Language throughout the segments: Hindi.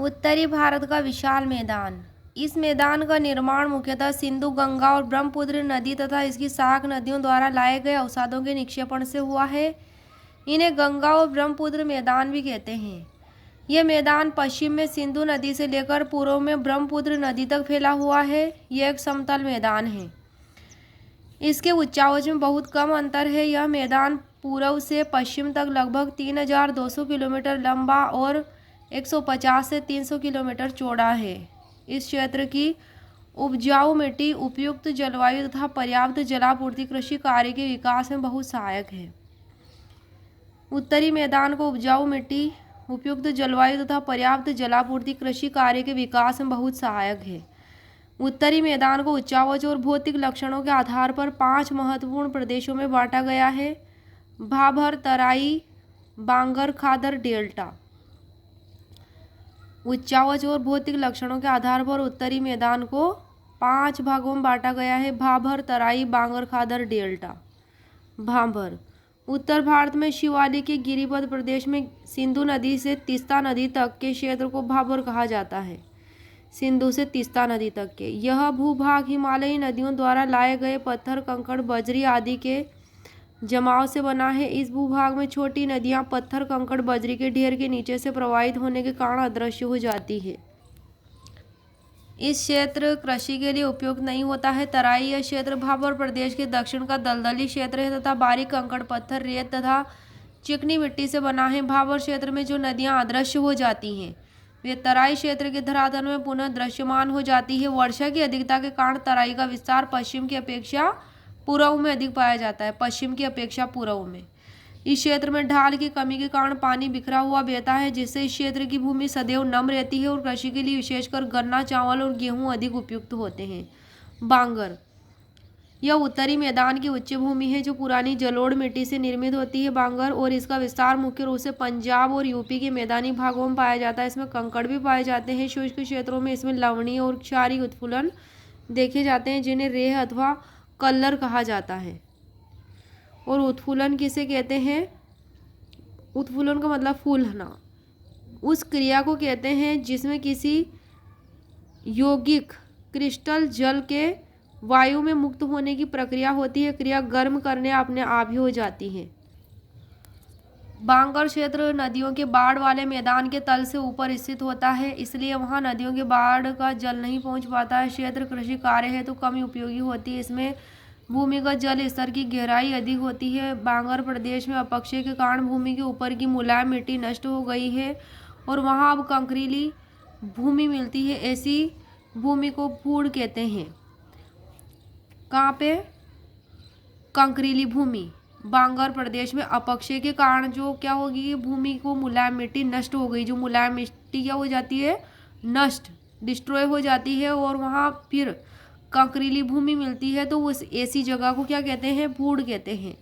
उत्तरी भारत का विशाल मैदान। इस मैदान का निर्माण मुख्यतः सिंधु, गंगा और ब्रह्मपुत्र नदी तथा इसकी सहायक नदियों द्वारा लाए गए अवसादों के निक्षेपण से हुआ है। इन्हें गंगा और ब्रह्मपुत्र मैदान भी कहते हैं। यह मैदान पश्चिम में सिंधु नदी से लेकर पूर्व में ब्रह्मपुत्र नदी तक फैला हुआ है। यह एक समतल मैदान है। इसके उच्चावच में बहुत कम अंतर है। यह मैदान पूर्व से पश्चिम तक लगभग 3200 किलोमीटर लंबा और 150 से 300 किलोमीटर चौड़ा है। इस क्षेत्र की उपजाऊ मिट्टी, उपयुक्त जलवायु तथा पर्याप्त जलापूर्ति कृषि कार्य के विकास में बहुत सहायक है। उत्तरी मैदान को उपजाऊ मिट्टी, उपयुक्त जलवायु तथा पर्याप्त जलापूर्ति कृषि कार्य के विकास में बहुत सहायक है। उत्तरी मैदान को उच्चावच और भौतिक लक्षणों के आधार पर 5 महत्वपूर्ण प्रदेशों में बांटा गया है: भाबर, तराई, बांगर, खादर, डेल्टा। उच्चावच और भौतिक लक्षणों के आधार पर उत्तरी मैदान को 5 भागों में बांटा गया है: भाबर, तराई, बांगर, खादर, डेल्टा। भाबर उत्तर भारत में शिवालिक के गिरिपथ प्रदेश में सिंधु नदी से तीस्ता नदी तक के क्षेत्र को भाबर कहा जाता है। सिंधु से तीस्ता नदी तक के यह भूभाग हिमालयी नदियों द्वारा लाए गए पत्थर, कंकड़, बजरी आदि के जमाव से बना है। इस भूभाग में छोटी नदियां पत्थर, कंकड़, बजरी के ढेर के नीचे से प्रवाहित होने के कारण अदृश्य हो जाती है। इस क्षेत्र कृषि के लिए उपयुक्त नहीं होता है। तराई यह क्षेत्र भाबर प्रदेश के दक्षिण का दलदली क्षेत्र है तथा बारीक कंकड़, पत्थर, रेत तथा चिकनी मिट्टी से बना है। भाबर क्षेत्र में जो नदियां अदृश्य हो जाती हैं वे तराई क्षेत्र के धरातल में पुनः दृश्यमान हो जाती है। वर्षा की अधिकता के कारण तराई का विस्तार पश्चिम की अपेक्षा पूर्व में अधिक पाया जाता है। पश्चिम की अपेक्षा पूर्व में इस क्षेत्र में ढाल की कमी के कारण पानी बिखरा हुआ बहता है, जिससे इस क्षेत्र की भूमि सदैव नम रहती है और कृषि के लिए विशेषकर गन्ना, चावल और गेहूं अधिक उपयुक्त होते हैं। बांगर यह उत्तरी मैदान की उच्च भूमि है जो पुरानी जलोढ़ मिट्टी से निर्मित होती है। बांगर और इसका विस्तार मुख्य रूप से पंजाब और यूपी के मैदानी भागों में पाया जाता है। इसमें कंकड़ भी पाए जाते हैं। शुष्क क्षेत्रों में इसमें लवणीय और क्षारीय उत्फुलन देखे जाते हैं, जिन्हें रेह अथवा कल्लर कहा जाता है। और उत्फुलन किसे कहते हैं? उत्फुलन का मतलब फूलना। उस क्रिया को कहते हैं जिसमें किसी यौगिक क्रिस्टल जल के वायु में मुक्त होने की प्रक्रिया होती है। क्रिया गर्म करने अपने आप ही हो जाती है। बांगर क्षेत्र नदियों के बाढ़ वाले मैदान के तल से ऊपर स्थित होता है, इसलिए वहां नदियों के बाढ़ का जल नहीं पहुंच पाता है। क्षेत्र कृषि कार्य है तो कम उपयोगी होती है। इसमें भूमिगत जल स्तर की गहराई अधिक होती है। बांगर प्रदेश में अपक्षय के कारण भूमि के ऊपर की मुलायम मिट्टी नष्ट हो गई है और वहां अब कंकरीली भूमि मिलती है। ऐसी भूमि को फूड़ कहते हैं। कहाँ पे? कंकरीली भूमि। बांगर प्रदेश में अपक्षय के कारण जो क्या होगी, भूमि को मुलायम मिट्टी नष्ट हो गई। जो मुलायम मिट्टी क्या हो जाती है? नष्ट, डिस्ट्रॉय हो जाती है और वहाँ फिर कंकरीली भूमि मिलती है। तो उस ऐसी जगह को क्या कहते हैं? फूड़ कहते हैं।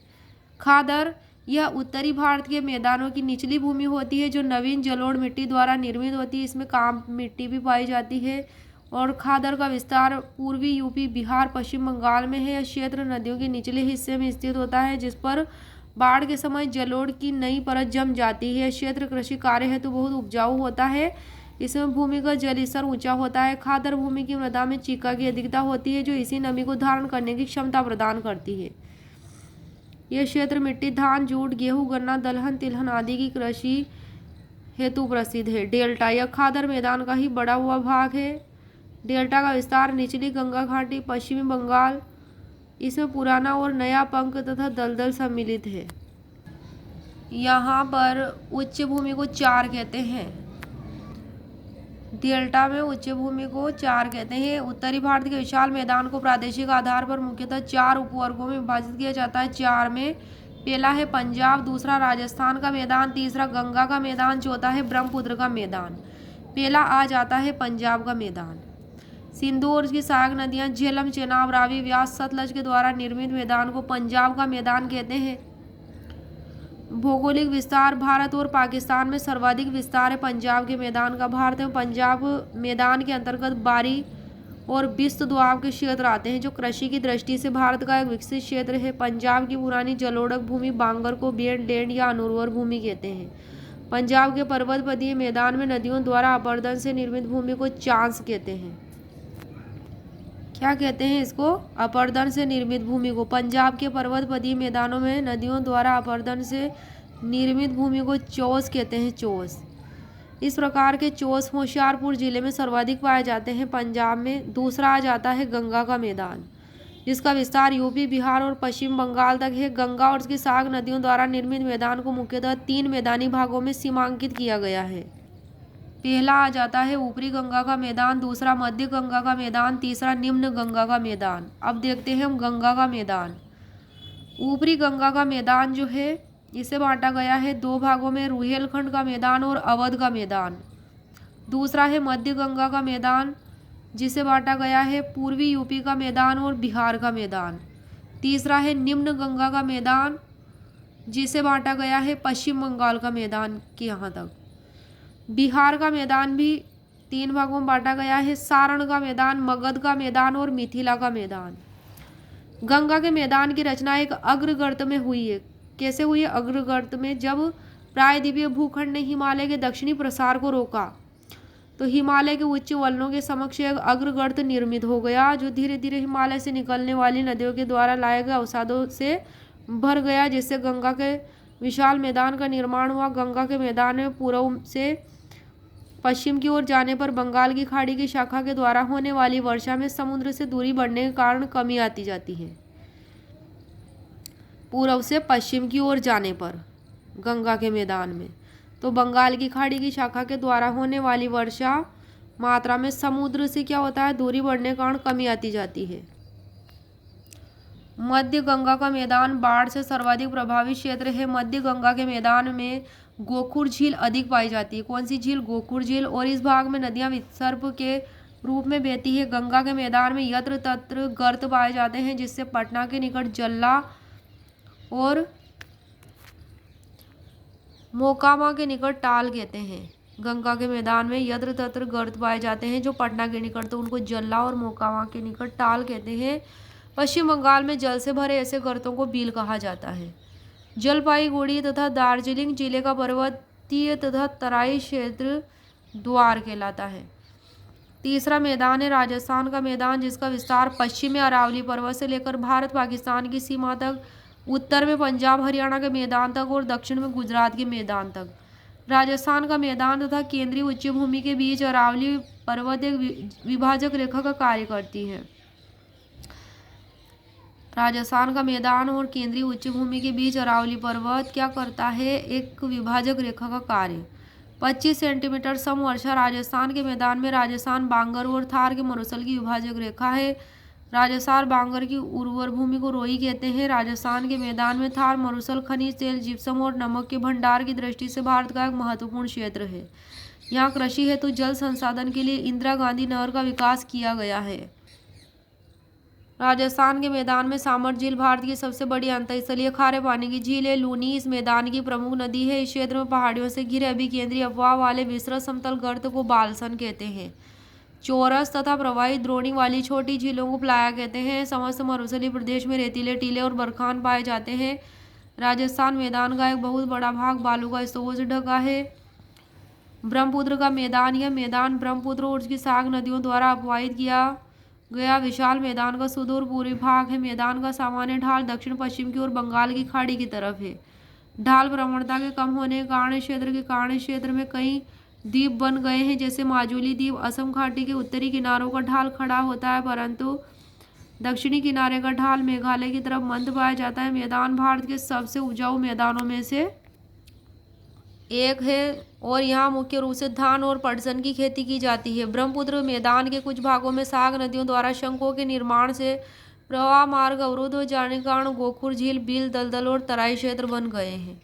खादर यह उत्तरी भारत के मैदानों की निचली भूमि होती है जो नवीन जलोढ़ मिट्टी द्वारा निर्मित होती है। इसमें काम मिट्टी भी पाई जाती है। और खादर का विस्तार पूर्वी यूपी, बिहार, पश्चिम बंगाल में है। यह क्षेत्र नदियों के निचले हिस्से में स्थित होता है जिस पर बाढ़ के समय जलोढ़ की नई परत जम जाती है। क्षेत्र कृषि कार्य हेतु बहुत उपजाऊ होता है। इसमें भूमिगत जल स्तर ऊंचा होता है। खादर भूमि की मृदा में चीका की अधिकता होती है जो इसी नमी को धारण करने की क्षमता प्रदान करती है। यह क्षेत्र मिट्टी, धान, जूट, गेहूं, गन्ना, दलहन, तिलहन आदि की कृषि हेतु प्रसिद्ध है। डेल्टा यह खादर मैदान का ही बड़ा हुआ भाग है। डेल्टा का विस्तार निचली गंगा घाटी, पश्चिमी बंगाल, इसमें पुराना और नया पंख तथा दलदल सम्मिलित है। यहाँ पर उच्च भूमि को चार कहते हैं। डेल्टा में उच्च भूमि को चार कहते हैं। उत्तरी भारत के विशाल मैदान को प्रादेशिक आधार पर मुख्यतः 4 उपवर्गों में विभाजित किया जाता है। 4 में पहला है पंजाब, दूसरा राजस्थान का मैदान, तीसरा गंगा का मैदान, चौथा है ब्रह्मपुत्र का मैदान। पहला आ जाता है पंजाब का मैदान। सिंधु और इसकी सहायक नदियां झेलम, चेनाब, रावी, व्यास, सतलज के द्वारा निर्मित मैदान को पंजाब का मैदान कहते हैं। भौगोलिक विस्तार भारत और पाकिस्तान में सर्वाधिक विस्तार है पंजाब के मैदान का। भारत में पंजाब मैदान के अंतर्गत बारी और बिस्त दोआब के क्षेत्र आते हैं जो कृषि की दृष्टि से भारत का एक विकसित क्षेत्र है। पंजाब की पुरानी जलोढ़ भूमि बांगर को बेड लैंड या अनुर्वर भूमि कहते हैं। पंजाब के पर्वतपदीय मैदान में नदियों द्वारा अपरदन से निर्मित भूमि को चांस कहते हैं। क्या कहते हैं इसको? अपरदन से निर्मित भूमि को। पंजाब के पर्वतपदीय मैदानों में नदियों द्वारा अपरदन से निर्मित भूमि को चौस कहते हैं। चौस। इस प्रकार के चौस होशियारपुर जिले में सर्वाधिक पाए जाते हैं। पंजाब में दूसरा आ जाता है गंगा का मैदान, जिसका विस्तार यूपी, बिहार और पश्चिम बंगाल तक है। गंगा और उसकी सहायक नदियों द्वारा निर्मित मैदान को मुख्यतः 3 मैदानी भागों में सीमांकित किया गया है। पहला आ जाता है ऊपरी गंगा का मैदान, दूसरा मध्य गंगा का मैदान, तीसरा निम्न गंगा का मैदान। अब देखते हैं हम गंगा का मैदान। ऊपरी गंगा का मैदान जो है इसे बांटा गया है 2 भागों में, रुहेलखंड का मैदान और अवध का मैदान। दूसरा है मध्य गंगा का मैदान, जिसे बांटा गया है पूर्वी यूपी का मैदान और बिहार का मैदान। तीसरा है निम्न गंगा का मैदान, जिसे बांटा गया है पश्चिम बंगाल का मैदान के यहाँ तक। बिहार का मैदान भी 3 भागों में बांटा गया है, सारण का मैदान, मगध का मैदान और मिथिला का मैदान। गंगा के मैदान की रचना एक अग्रगर्त में हुई है। कैसे हुई है? अग्रगर्त में। जब प्रायद्वीपीय भूखंड ने हिमालय के दक्षिणी प्रसार को रोका तो हिमालय के उच्च वलनों के समक्ष एक अग्रगर्त निर्मित हो गया, जो धीरे धीरे हिमालय से निकलने वाली नदियों के द्वारा लाए गए अवसादों से भर गया, जिससे गंगा के विशाल मैदान का निर्माण हुआ। गंगा के मैदान में पूर्व से पश्चिम की ओर जाने पर बंगाल की खाड़ी की शाखा के द्वारा होने वाली वर्षा में समुद्र से दूरी बढ़ने के कारण कमी आती जाती है। पूर्व से पश्चिम की ओर जाने पर गंगा के मैदान में तो बंगाल की खाड़ी की शाखा के द्वारा होने वाली वर्षा मात्रा में समुद्र से क्या होता है? दूरी बढ़ने के कारण कमी आती जाती है। मध्य गंगा का मैदान बाढ़ से सर्वाधिक प्रभावित क्षेत्र है। मध्य गंगा के मैदान में गोखुर झील अधिक पाई जाती है। कौन सी झील? गोखुर झील। और इस भाग में नदियां विसर्प के रूप में बहती है। गंगा के मैदान में यत्र तत्र गर्त पाए जाते हैं, जिससे पटना के निकट जल्ला और मोकामा के निकट टाल कहते हैं। गंगा के मैदान में यत्र तत्र गर्त पाए जाते हैं जो पटना के निकट, तो उनको जल्ला और मोकामा के निकट टाल कहते हैं। पश्चिम बंगाल में जल से भरे ऐसे गर्तों को बील कहा जाता है। जलपाईगुड़ी तथा दार्जिलिंग जिले का पर्वतीय तथा तराई क्षेत्र द्वार कहलाता है। तीसरा मैदान है राजस्थान का मैदान, जिसका विस्तार पश्चिम में अरावली पर्वत से लेकर भारत पाकिस्तान की सीमा तक, उत्तर में पंजाब हरियाणा के मैदान तक और दक्षिण में गुजरात के मैदान तक। राजस्थान का मैदान तथा केंद्रीय उच्च भूमि के बीच अरावली पर्वत एक विभाजक रेखा का कार्य करती है। राजस्थान का मैदान और केंद्रीय उच्च भूमि के बीच अरावली पर्वत क्या करता है? एक विभाजक रेखा का कार्य। 25 सेंटीमीटर समवर्षा राजस्थान के मैदान में राजस्थान, बांगर और थार के मरुस्थल की विभाजक रेखा है। राजस्थान बांगर की उर्वर भूमि को रोई कहते हैं। राजस्थान के मैदान में थार मरुस्थल खनिज तेल, जिप्सम और नमक के भंडार की दृष्टि से भारत का एक महत्वपूर्ण क्षेत्र है। यहाँ कृषि हेतु जल संसाधन के लिए इंदिरा गांधी नहर का विकास किया गया है। राजस्थान के मैदान में सामर झील भारत की सबसे बड़ी अंतःस्थलीय खारे पानी की झील है। लूनी इस मैदान की प्रमुख नदी है। इस क्षेत्र में पहाड़ियों से घिरे अभिकेंद्रीय अफवाह वाले विस्तृत समतल गर्त को बालसन कहते हैं। चौरस तथा प्रवाहित द्रोणी वाली छोटी झीलों को प्लाया कहते हैं। समस्त मरुस्थलीय प्रदेश में रेतीले टीले और बरखान पाए जाते हैं। राजस्थान मैदान का एक बहुत बड़ा भाग बालू का स्तूपों से ढका है। ब्रह्मपुत्र का मैदान, यह मैदान ब्रह्मपुत्र और उसकी सहायक नदियों द्वारा अपवाहित किया गया विशाल मैदान का सुदूर पूर्वी भाग है। मैदान का सामान्य ढाल दक्षिण पश्चिम की ओर बंगाल की खाड़ी की तरफ है। ढाल प्रवणता के कम होने के कारण क्षेत्र में कई द्वीप बन गए हैं, जैसे माजुली द्वीप। असम घाटी के उत्तरी किनारों का ढाल खड़ा होता है, परंतु दक्षिणी किनारे का ढाल मेघालय की तरफ मंद पाया जाता है। मैदान भारत के सबसे उपजाऊ मैदानों में से एक है और यहाँ मुख्य रूप से धान और पटसन की खेती की जाती है। ब्रह्मपुत्र मैदान के कुछ भागों में सहायक नदियों द्वारा शंखों के निर्माण से प्रवाह मार्ग अवरुद्ध हो जाने के कारण गोखुर झील, बील, दलदल और तराई क्षेत्र बन गए हैं।